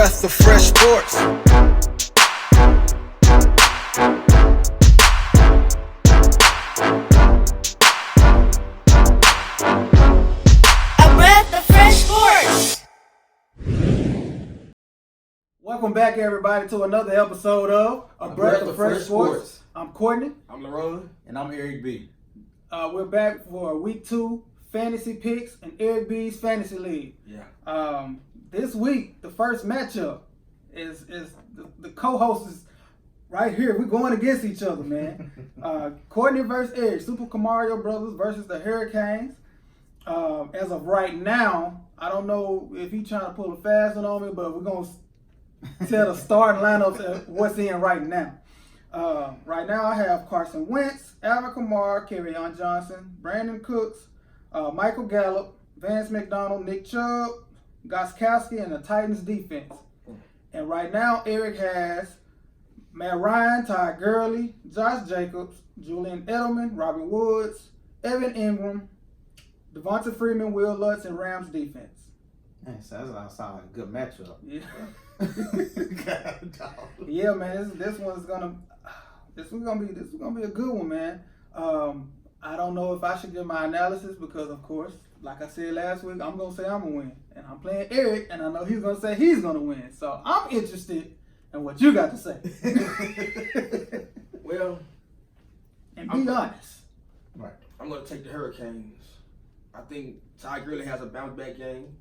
breath of fresh sports. Welcome back, everybody, to another episode of A Breath of Fresh Sports. I'm Courtney. I'm LaRon. And I'm Erric B. We're back for week 2 fantasy picks in Erric B's fantasy league. Yeah. This week, the first matchup is the co-host is right here. We're going against each other, man. Courtney versus Erric, Super Camario Brothers versus the Hurricanes. As of right now, I don't know if he's trying to pull a fast one on me, but we're going to tell the starting lineups of what's in right now. Right now, I have Carson Wentz, Alvin Kamara, Kerryon Johnson, Brandon Cooks, Michael Gallup, Vance McDonald, Nick Chubb, Gostkowski, and the Titans defense. And right now, Erric has Matt Ryan, Ty Gurley, Josh Jacobs, Julian Edelman, Robert Woods, Evan Ingram, Devonta Freeman, Will Lutz, and Rams defense. Man, so that sounds like a good matchup. Yeah. Yeah, man. This one's gonna be a good one, man. I don't know if I should give my analysis because, of course, like I said last week, I'm gonna say I'm gonna win, and I'm playing Erric, and I know he's gonna say he's gonna win. So I'm interested in what you got to say. Well, and be honest. Right. I'm going to take the Hurricanes. I think Ty Gurley has a bounce back game.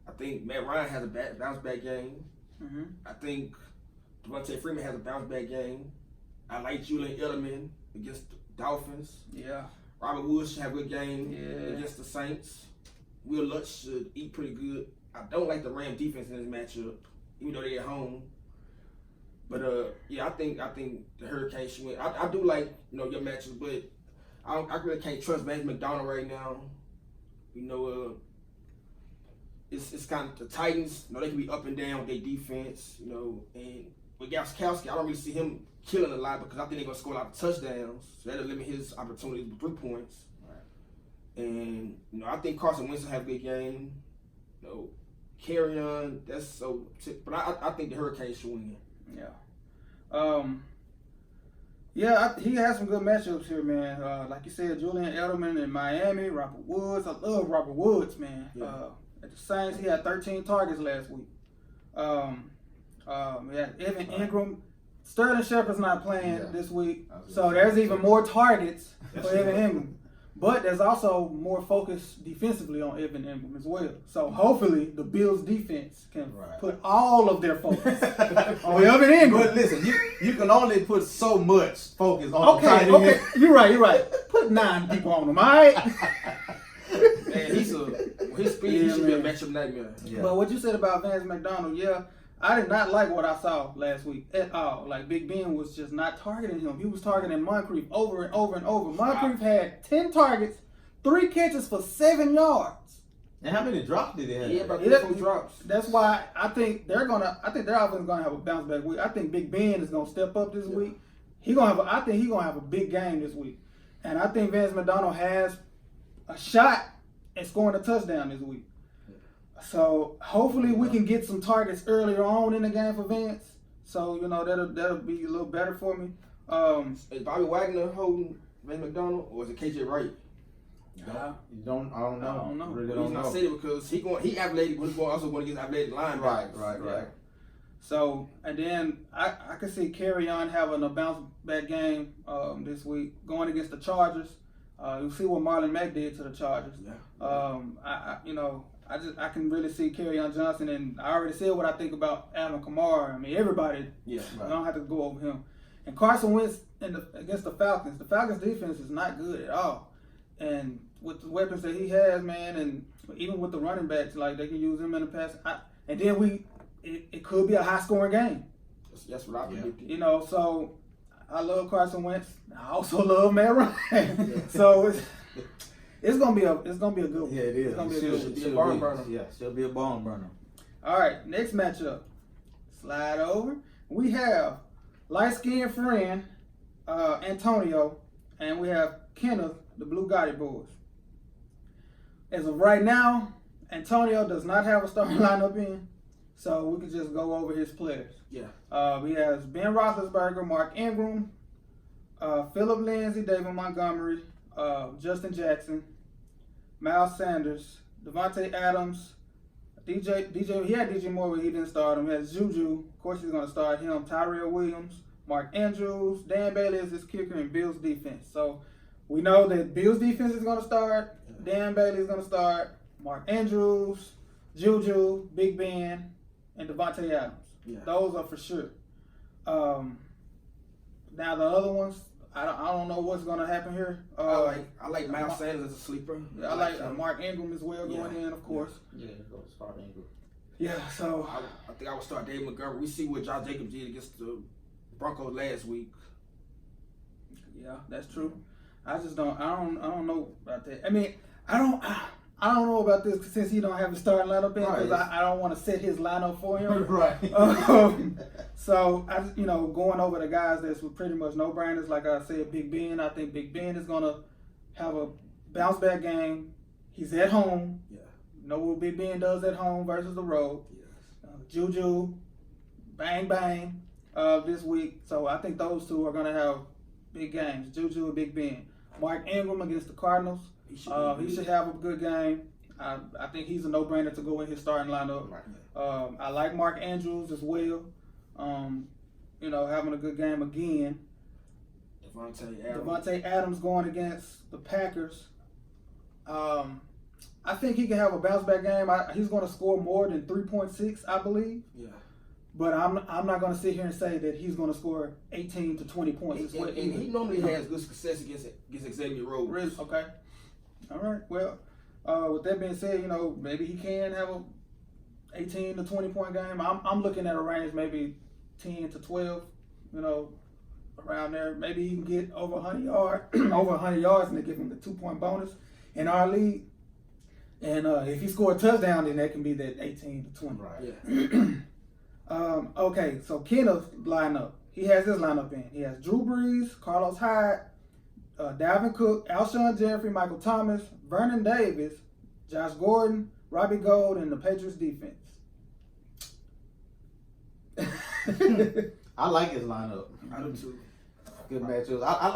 I think Matt Ryan has a bounce back game. Mm-hmm. I think Devonta Freeman has a bounce back game. I like Julian Edelman against the Dolphins. Yeah. Robert Woods should have a good game against the Saints. Will Lutz should eat pretty good. I don't like the Rams defense in this matchup, even though they're at home. But I think the Hurricanes should win. I do like your matchups, but I really can't trust Vance McDonald right now. It's kind of the Titans. They can be up and down with their defense. And with Gostkowski, I don't really see him killing a lot because I think they're gonna score a lot of touchdowns. So that'll limit his opportunities with 3 points. Right. And I think Carson Wentz will have a good game. Kerryon, that's so. But I think the Hurricanes should win. Yeah. He has some good matchups here, man. Like you said, Julian Edelman in Miami, Robert Woods. I love Robert Woods, man. Yeah. At the Saints, he had 13 targets last week. We had Evan Ingram. Sterling Shepard's not playing this week, so there's even more targets for Evan Ingram. But there's also more focus defensively on Evan Ingram as well. So hopefully the Bills defense can put all of their focus on Evan Ingram. But listen, you can only put so much focus on the tight end. Okay, you're right. Put 9 people on him, all right? Man, his speed, he should be a matchup nightmare. Yeah. But what you said about Vance McDonald, I did not like what I saw last week at all. Like, Big Ben was just not targeting him. He was targeting Moncrief over and over and over. Moncrief had 10 targets, 3 catches for 7 yards. And how many drops did he have? Yeah, about 3 drops. That's why I think their offense is gonna have a bounce back week. I think Big Ben is gonna step up this week. I think he's gonna have a big game this week. And I think Vance McDonald has a shot at scoring a touchdown this week. So hopefully we can get some targets earlier on in the game for Vance. So that'll be a little better for me. Is Bobby Wagner holding Vance McDonald, or is it KJ Wright? I don't know. Really don't know. Not saying it because he athletic, but he's also going against athletic linebackers. Right. Yeah. So and then I can see Kerryon having a bounce back game this week going against the Chargers. You'll see what Marlon Mack did to the Chargers. Yeah. I can really see Kerryon Johnson, and I already said what I think about Alvin Kamara. I mean, everybody. Yeah. I don't have to go over him. And Carson Wentz against the Falcons. The Falcons defense is not good at all. And with the weapons that he has, man, and even with the running backs, like they can use him in the pass. And then it could be a high scoring game. That's what I predicted. So I love Carson Wentz. I also love Matt Ryan. So it's gonna be a good one. Yeah, it is. It's gonna be a good one. Be a barn burner. Yeah, she'll be a barn burner. All right, next matchup. Slide over. We have light-skinned friend Antonio, and we have Kenneth, the Blue Gotti Boys. As of right now, Antonio does not have a starting lineup in. so we can just go over his players. Yeah. He has Ben Roethlisberger, Mark Ingram, Philip Lindsay, David Montgomery, Justin Jackson, Miles Sanders, Devontae Adams, DJ. He had DJ Moore, but he didn't start him. He has Juju. Of course, he's going to start him. Tyrell Williams, Mark Andrews, Dan Bailey is his kicker, and Bills defense. So we know that Bills defense is going to start. Dan Bailey is going to start. Mark Andrews, Juju, Big Ben, and Devontae Adams. Yeah. Those are for sure. Now the other ones, I don't know what's going to happen here. I like Miles Sanders as a sleeper. I like Mark Ingram as well going in, of course. Yeah, go start Ingram. Yeah, so I think I would start David Montgomery. We see what Josh Jacobs did against the Broncos last week. yeah, that's true. I don't know about that. I mean, I don't know about this since he don't have a starting lineup in because I don't want to set his lineup for him. Right. So going over the guys that's pretty much no brainers. Like I said, Big Ben. I think Big Ben is gonna have a bounce back game. He's at home. Yeah. You know what Big Ben does at home versus the road. Yes. Juju, bang bang, this week. So I think those two are gonna have big games. Juju and Big Ben. Mark Ingram against the Cardinals. He should have a good game. I think he's a no-brainer to go in his starting lineup. Right. I like Mark Andrews as well. Having a good game again. Devontae Adams going against the Packers. I think he can have a bounce back game. He's going to score more than 3.6, I believe. Yeah. But I'm not going to sit here and say that he's going to score 18 to 20 points. And he normally has good success against Xavier Rhodes. Really? Okay. All right. Well, with that being said, maybe he can have a 18 to 20 point game. I'm looking at a range maybe 10 to 12. Around there. Maybe he can get over 100 yards, and they give him the 2-point bonus in our league. And if he score a touchdown, then that can be that 18 to 20. Right. Yeah. Okay, so Kenneth's lineup. He has his lineup in. He has Drew Brees, Carlos Hyde, Dalvin Cook, Alshon Jeffrey, Michael Thomas, Vernon Davis, Josh Gordon, Robbie Gould, and the Patriots defense. I like his lineup. I do too. Good matchups. I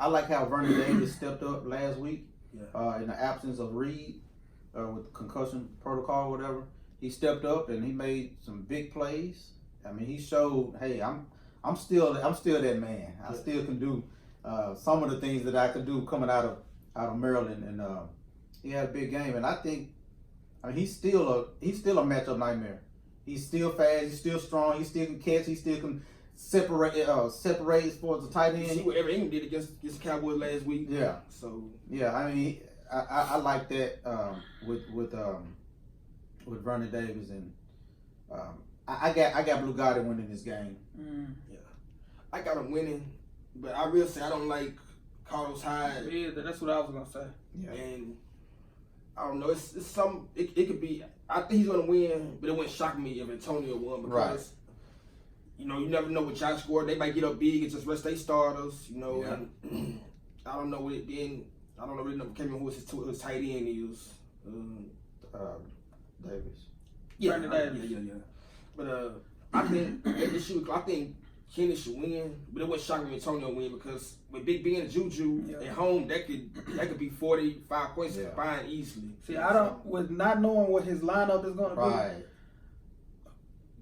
like how Vernon Davis stepped up last week. Yeah. In the absence of Reed with the concussion protocol or whatever. He stepped up and he made some big plays. I mean, he showed, hey, I'm still that man. I still can do some of the things that I could do coming out of Maryland, and he had a big game. And I think, he's still a matchup nightmare. He's still fast. He's still strong. He still can catch. He still can separate as far as the tight end. You see what Erric Ingram did against the Cowboys last week. Yeah. So yeah, I like that with Vernon Davis, and I got Blue Gotti winning this game. Yeah, I got him winning, but I will say I don't like Carlos Hyde. Yeah, that's what I was gonna say. Yeah. And I don't know. It's some. It could be. I think he's gonna win, but it wouldn't shock me if Antonio won because you never know with Josh Gordon. They might get up big and just rest their starters. Yeah. And I don't know what it then. I don't know really know who his tight end is. Davis. Yeah, Davis. Yeah. But I think Kenneth should win, but it wouldn't shock me if Antonio win because with Big Ben and Juju at home, that could be 45 points combined easily. See, with not knowing what his lineup is going to Right. be,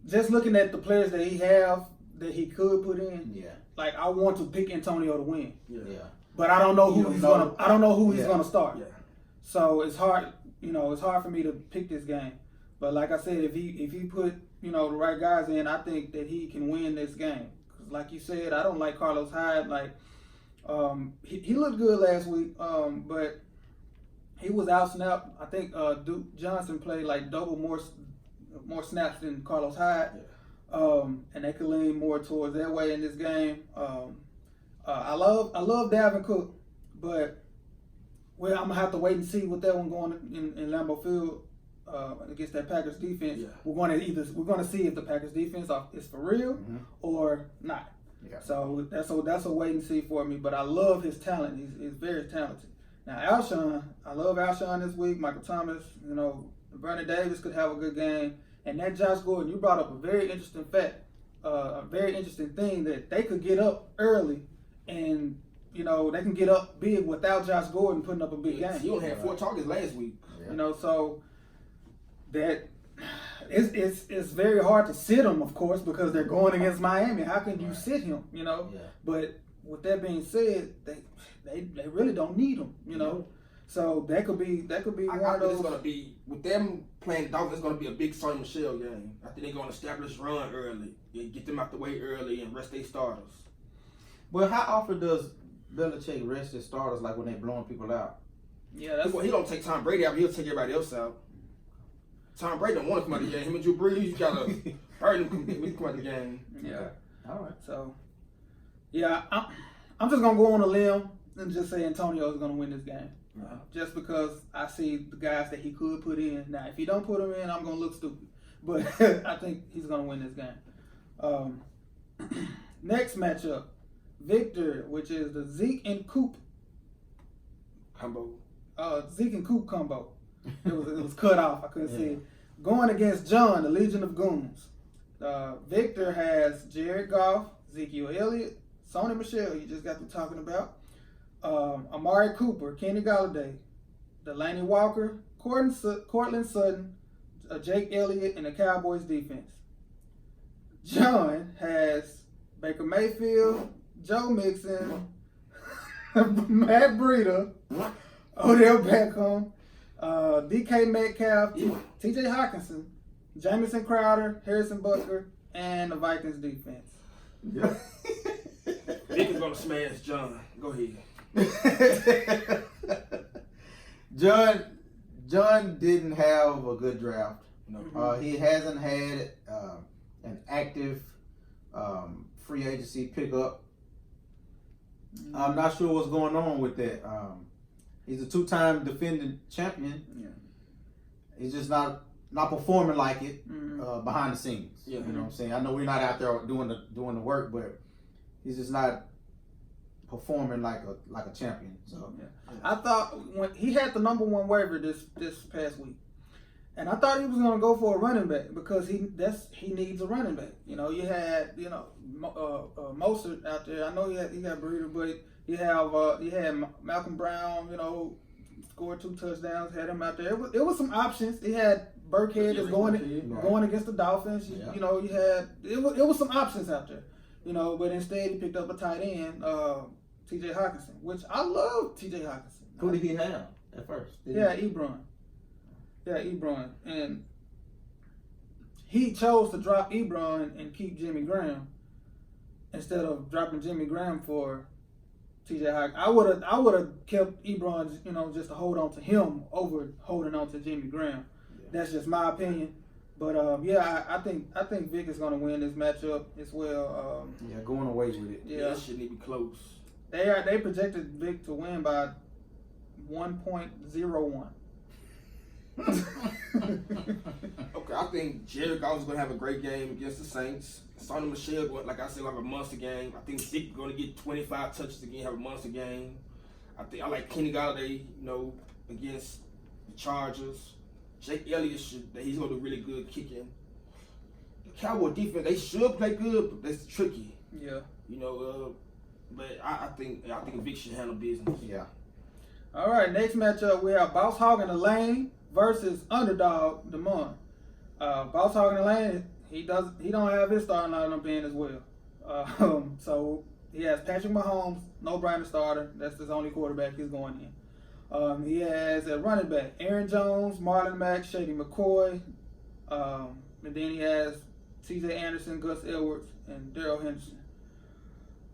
just looking at the players that he could put in, like I want to pick Antonio to win. Yeah. But I don't know who he's gonna. I don't know who he's gonna start. Yeah. So it's hard. It's hard for me to pick this game. But like I said, if he put the right guys in, I think that he can win this game. Cause like you said, I don't like Carlos Hyde. Like he looked good last week, but he was out snapped. I think Duke Johnson played like double more snaps than Carlos Hyde, and they could lean more towards that way in this game. I love Dalvin Cook, but I'm gonna have to wait and see what that one going in Lambeau Field against that Packers defense. Yeah. We're gonna see if the Packers defense is for real or not. Yeah. So that's a wait and see for me. But I love his talent. He's very talented. Now Alshon, I love Alshon this week. Michael Thomas, Vernon Davis could have a good game, And that Josh Gordon, you brought up a very interesting fact, a very interesting thing that they could get up early, and they can get up big without Josh Gordon putting up a big game. He only had 4 targets last week. Yeah. So that it's very hard to sit him, of course, because they're going against Miami. How can you sit him? Yeah. But with that being said, they really don't need him. So that could be one of those. It's gonna be with them playing Dolphins. It's gonna be a big Sonny Michel game. I think they're gonna establish run early and get them out the way early and rest their starters. Well, how often does Belichick rest his starters like when they're blowing people out? Yeah, He don't take Tom Brady out, but he'll take everybody else out. Tom Brady don't want to come out of the game. Him and Drew Brees, you gotta hurt him when come out of the game. Yeah. All right. So, yeah, I'm just gonna go on a limb and just say Antonio is gonna win this game. Just because I see the guys that he could put in. Now, if he don't put them in, I'm gonna look stupid. But I think he's gonna win this game. Next matchup, Victor, which is the Zeke and Coop combo. Zeke and Coop combo. It was cut off. I couldn't see it. Going against John, the Legion of Goons. Victor has Jared Goff, Ezekiel Elliott, Sonny Michel, you just got to talking about. Amari Cooper, Kenny Galladay, Delaney Walker, Cortland Sutton, Jake Elliott, and the Cowboys defense. John has Baker Mayfield, Joe Mixon, Matt Breida, Odell Beckham, DK Metcalf, TJ Hawkinson, Jamison Crowder, Harrison Butker, and the Vikings defense. Yeah. Vic is gonna smash John. Go ahead. John didn't have a good draft. No. He hasn't had an active free agency pickup. I'm not sure what's going on with that. He's a 2-time defending champion. Yeah. He's just not performing like it behind the scenes. Yeah. You know what I'm saying? I know we're not out there doing the work, but he's just not performing like a champion. So I thought when he had the number 1 waiver this past week, and I thought he was going to go for a running back because he needs a running back. You had Mostert out there. I know he got Breida, but you had Malcolm Brown. Scored 2 touchdowns. Had him out there. It was some options. He had Burkhead is going against the Dolphins. You had it was some options out there. But instead he picked up a tight end, TJ Hawkinson, which I love TJ Hawkinson. who did he have at first? Ebron. Yeah, Ebron. And he chose to drop Ebron and keep Jimmy Graham instead of dropping Jimmy Graham for TJ Hawkinson. I would have kept Ebron, just to hold on to him over holding on to Jimmy Graham. Yeah. That's just my opinion. But I think Vic is gonna win this matchup as well. Going away with it. Yeah, that shouldn't even be close. They projected Vic to win by 1.01. Okay, I think Jared Goff is gonna have a great game against the Saints. Sonny Michel, like I said, will have a monster game. I think Zeke gonna get 25 touches again, have a monster game. I like Kenny Galladay, against the Chargers. Jake Elliott he's gonna do really good kicking. The Cowboy defense, they should play good, but that's tricky. Yeah. But I think Vic should handle business. Yeah. All right, next matchup we have Boss Hog in the Lane versus Underdog Demond. Boss Hog in the Lane, he don't have his starting lineup in as well. So he has Patrick Mahomes, no-brainer starter. That's his only quarterback he's going in. He has a running back, Aaron Jones, Marlon Mack, Shady McCoy, and then he has C.J. Anderson, Gus Edwards, and Darrell Henderson.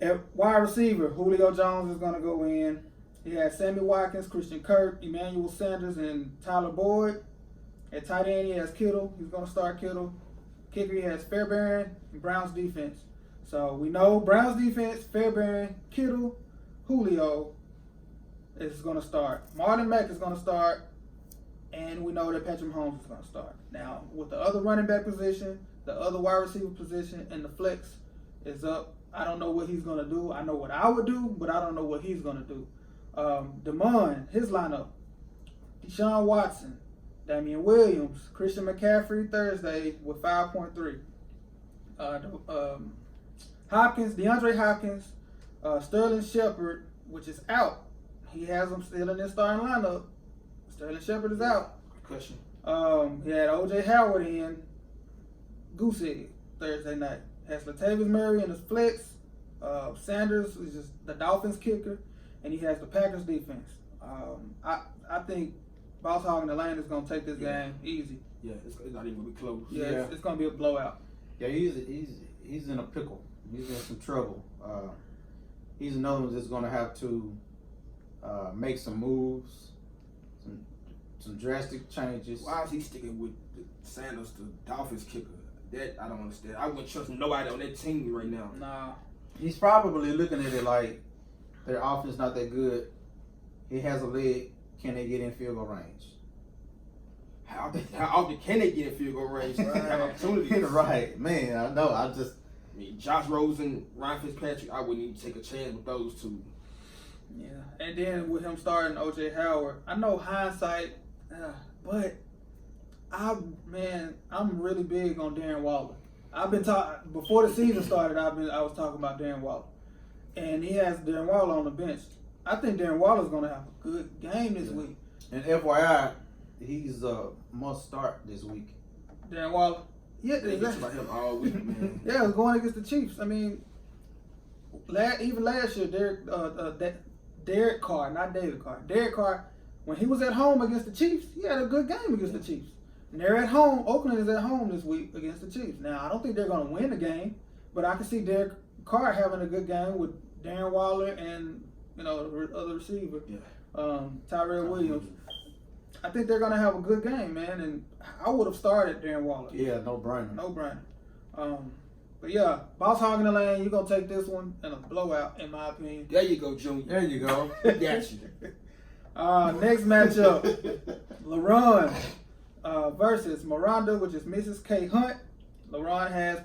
At wide receiver, Julio Jones is going to go in. He has Sammy Watkins, Christian Kirk, Emmanuel Sanders, and Tyler Boyd. At tight end, he has Kittle. He's going to start Kittle. Kicker, he has Fairbairn and Browns defense. So we know Browns defense, Fairbairn, Kittle, Julio is going to start. Marlon Mack is going to start. And we know that Patrick Mahomes is going to start. Now, with the other running back position, the other wide receiver position, and the flex is up. I don't know what he's going to do. I know what I would do, but I don't know what he's going to do. Demond, his lineup, Deshaun Watson, Damian Williams, Christian McCaffrey Thursday with 5.3. Hopkins, DeAndre Hopkins, Sterling Shepard, which is out. He has him still in his starting lineup. Sterling Shepard is out. Question. He had O.J. Howard in goose egg Thursday night. Has Latavius Murray in his flex. Sanders is just the Dolphins kicker, and he has the Packers defense. I think Boss Hog in the Lane is gonna take this game easy. Yeah, it's not even gonna be close. Yeah. It's gonna be a blowout. Yeah, he's in a pickle. He's in some trouble. He's another one that's gonna have to make some moves, some drastic changes. Why is he sticking with Sanders, the Dolphins kicker? That I don't understand. I wouldn't trust nobody on that team right now. Nah. He's probably looking at it like their offense not that good. He has a leg. Can they get in field goal range? How often can they get in field goal range? Have opportunities. Right, man. I know. I mean, Josh Rosen, Ryan Fitzpatrick, I wouldn't even take a chance with those two. Yeah, and then with him starting O.J. Howard, I know hindsight, but I'm really big on Darren Waller. I've been talking before the season started. I was talking about Darren Waller, and he has Darren Waller on the bench. I think Darren Waller's going to have a good game this week. And FYI, he's a must start this week. Darren Waller. Yeah, They exactly. about him all week, man. Yeah, it was going against the Chiefs. I mean, even last year, Derek Carr, not David Carr. Derek Carr, when he was at home against the Chiefs, he had a good game against the Chiefs. And they're at home. Oakland is at home this week against the Chiefs. Now, I don't think they're going to win the game, but I can see Derek Carr having a good game with Darren Waller and the other receiver, Tyrell Williams. I think they're going to have a good game, man. And I would have started Darren Waller. Yeah, no brainer. No brainer. But yeah, Boss Hog in the Lane, you're going to take this one in a blowout, in my opinion. There you go, Junior. There you go. Got you. Next matchup, LaRon versus Miranda, which is Mrs. K. Hunt. LaRon has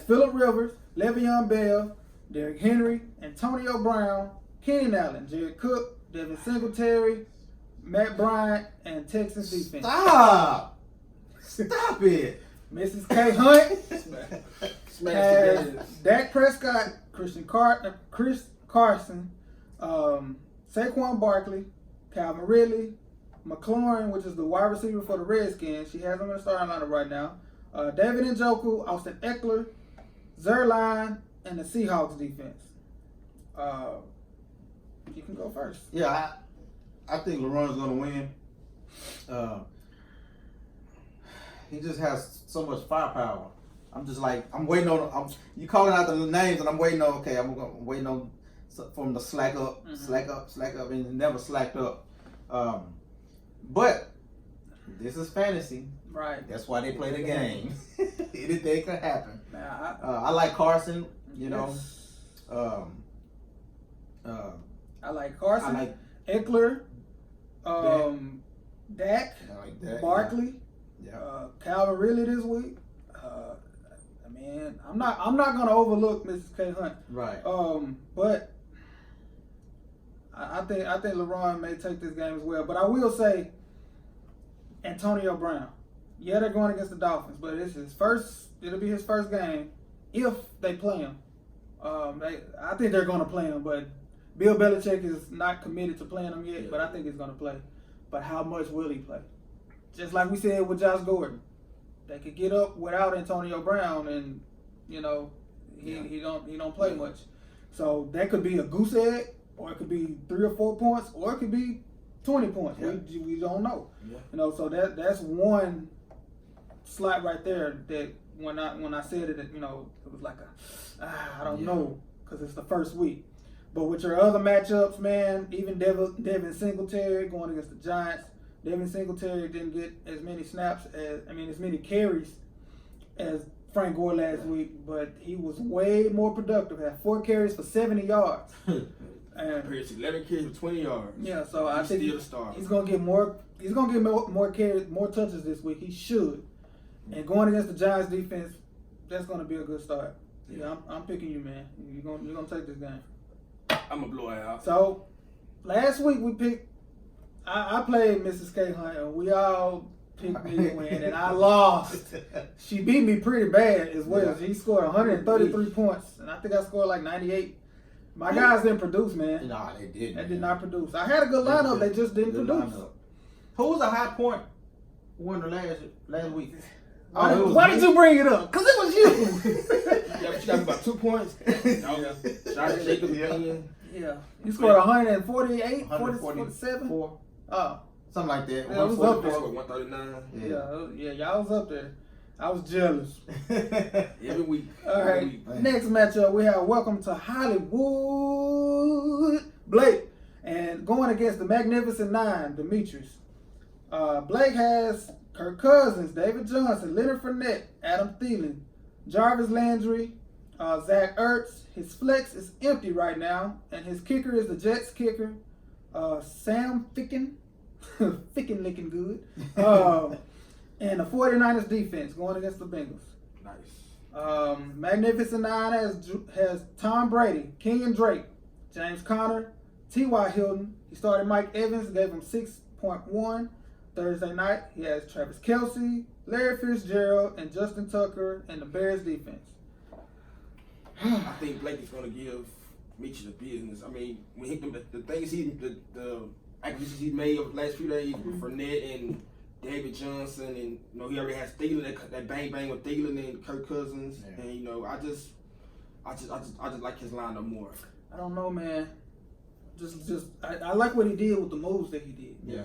Phillip Rivers, Le'Veon Bell, Derrick Henry, Antonio Brown, Keenan Allen, Jared Cook, Devin Singletary, Matt Bryant, and Texans defense. Stop it. Mrs. K. Hunt Smash has the Dak Prescott, Chris Carson, Saquon Barkley, Calvin Ridley, McLaurin, which is the wide receiver for the Redskins. She has him in the starting lineup right now. David Njoku, Austin Eckler, Zerline, and the Seahawks defense. You can go first. Yeah, I think LeBron's gonna win. He just has so much firepower. I'm waiting on. You calling out the names, and I'm waiting on. Okay, I'm waiting on for him to slack up, slack up, and he never slacked up. But this is fantasy. Right. That's why they play the game. Anything could happen. Now, I like Carson. I like Carson. I like Eckler, Dak, I like that. Barkley, Yeah. Calvin Ridley this week. I'm not gonna overlook Mrs. K. Hunt. Right. But I think LeBron may take this game as well. But I will say Antonio Brown. Yeah, they're going against the Dolphins, but it'll be his first game if they play him. I think they're gonna play him, but Bill Belichick is not committed to playing him yet, but I think he's gonna play. But how much will he play? Just like we said with Josh Gordon. They could get up without Antonio Brown, and he don't play much. So that could be a goose egg, or it could be 3 or 4 points, or it could be 20 points. Yeah. We don't know. Yeah. So that's one slot right there that when I said it, it was like I don't know, because it's the first week. But with your other matchups, man, even Devin Singletary going against the Giants. Devin Singletary didn't get as many as many carries as Frank Gore last week, but he was way more productive. Had 4 carries for 70 yards. And 11 carries for 20 yards. Yeah, so I think still a starter. he's gonna get more. He's gonna get more carries, more touches this week. He should. And going against the Giants defense, that's gonna be a good start. Yeah, I'm picking you, man. You're gonna take this game. I'm gonna blow it out. So last week we picked I played Mrs. K Hunt, and we all picked me to win, and I lost. She beat me pretty bad as well. Yeah. She scored 133 points, and I think I scored like 98. My guys didn't produce, man. Nah, they didn't. They did not produce. I had a good lineup. They just didn't Good produce. lineup. Who was a high point winner last week? Why did you bring it up? Because it was you. Yeah, but you got about 2 points. Yeah. Josh Jacobs again. Yeah. You scored 148, 47? 4, Oh. something like that. Yeah, it was up there. 139. Yeah, y'all was up there. I was jealous. Every week. All right. Next matchup, we have Welcome to Hollywood, Blake, and going against the Magnificent Nine, Demetrius. Blake has Kirk Cousins, David Johnson, Leonard Fournette, Adam Thielen, Jarvis Landry, Zach Ertz. His flex is empty right now, and his kicker is the Jets kicker, Sam Ficken. Ficken looking good. And the 49ers defense going against the Bengals. Nice. Magnificent Nine has Tom Brady, Kenyon Drake, James Conner, T.Y. Hilton. He started Mike Evans, gave him 6.1. Thursday night, he has Travis Kelce, Larry Fitzgerald, and Justin Tucker in the Bears defense. I think Blake is going to give Mitchell the business. I mean, when the things the acquisitions he made over the last few days with Fournette and David Johnson, and he already has Thielen, that bang with Thielen and Kirk Cousins, and I just like his lineup more. I don't know, man. I like what he did with the moves that he did. Yeah.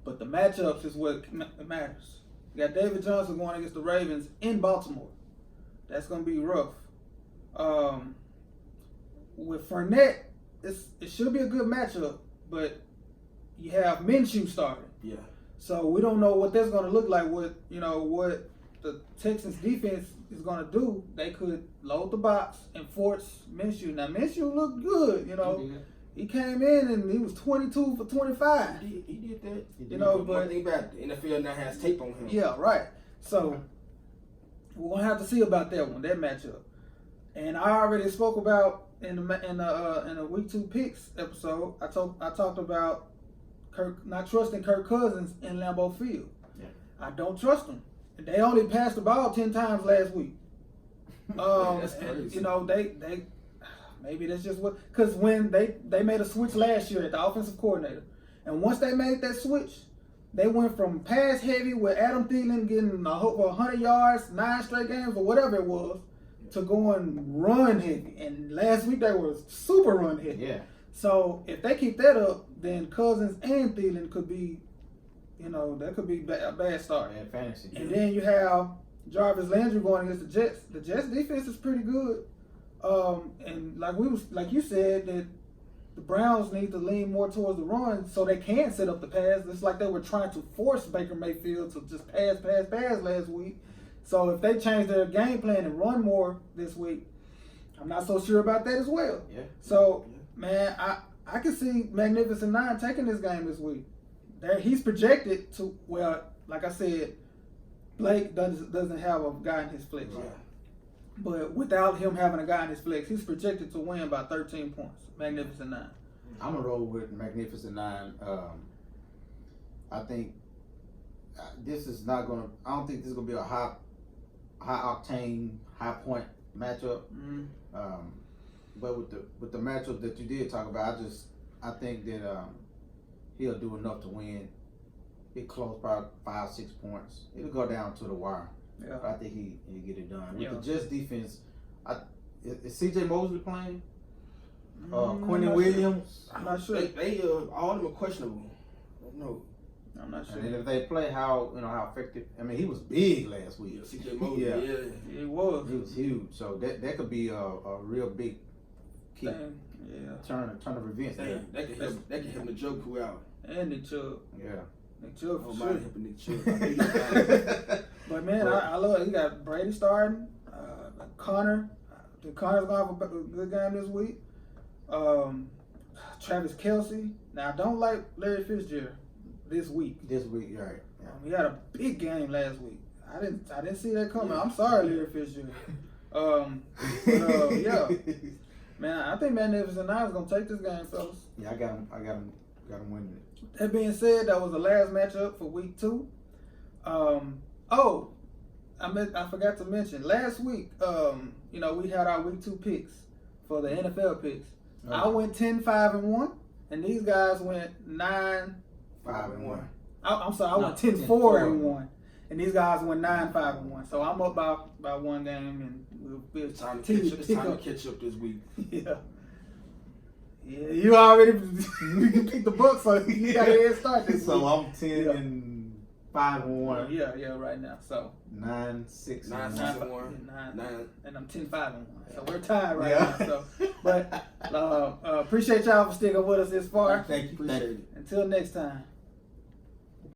But the matchups is what matters. You got David Johnson going against the Ravens in Baltimore. That's going to be rough. With Fournette, it should be a good matchup, but you have Minshew starting. Yeah. So we don't know what that's going to look like. What the Texans defense is going to do. They could load the box and force Minshew. Now Minshew looked good. He came in and he was 22 for 25. He did that. But one thing about it, the NFL now has tape on him. Yeah, right. So we're gonna have to see about that one, that matchup. And I already spoke about in the week 2 picks episode. I talked about not trusting Kirk Cousins in Lambeau Field. Yeah. I don't trust him. They only passed the ball 10 times last week. That's crazy. They maybe that's just what, because when they made a switch last year at the offensive coordinator, and once they made that switch, they went from pass heavy with Adam Thielen getting over 100 yards, 9 straight games or whatever it was, to going run heavy. And last week they were super run heavy. Yeah. So if they keep that up, then Cousins and Thielen could be, that could be a bad start. Bad fantasy. And then you have Jarvis Landry going against the Jets. The Jets defense is pretty good. And like you said, that the Browns need to lean more towards the run so they can set up the pass. It's like they were trying to force Baker Mayfield to just pass last week. So if they change their game plan and run more this week, I'm not so sure about that as well. Yeah. So, man, I can see Magnificent Nine taking this game this week. He's projected to, like I said, Blake doesn't have a guy in his flex. Right. But without him having a guy in his flex, he's projected to win by 13 points. Magnificent Nine. I'm going to roll with Magnificent Nine. I think this is not going to, I don't think this is going to be a high octane, high point matchup. Mm-hmm. But with the matchup that you did talk about, I think that he'll do enough to win. He'll close probably 5-6 points. It'll go down to the wire. Yeah. But I think he'll get it done. Yeah. With the Jets defense, is C.J. Mosley playing? I'm Quentin not Williams? I'm not sure. They all of them are questionable. I don't know. I'm not sure. And then if they play, how effective? I mean, he was big last week. Yeah, C.J. Mosley. Yeah. He was. He was huge. So that could be a real big key. Dang. Yeah. Turn of events there. That can help Njoku out. And Nick Chubb. Yeah. Nick Chubb for Oh, sure. mind helping Nick Chubb. But man, I love it. You got Brady starting, Connor. Connor's gonna have a good game this week. Travis Kelce. Now I don't like Larry Fitzgerald this week. This week, right? Yeah. He had a big game last week. I didn't see that coming. I'm sorry, Larry Fitzgerald. Yeah, man. I think Magnificent Nine is gonna take this game, fellas. Yeah, I got him Got him winning it. That being said, that was the last matchup for week 2. I forgot to mention last week. We had our week 2 picks for the NFL picks. Okay. I went 10-5-1, and these guys went 9-5-1. I'm sorry, I went 10-4-1, and these guys went 9-5-1. So I'm up by one game, and we'll Time to continue catch up. It's pick time up. to catch up this week. Yeah. Yeah, you already you picked the book, so you got a head start this So week. I'm 10-5-1. Yeah, right now. So 9-6. 9-6-1. 9, and I'm 10-5-1. So we're tied right Yeah. now. So, but appreciate y'all for sticking with us this far. Thank you. Appreciate it. Until next time.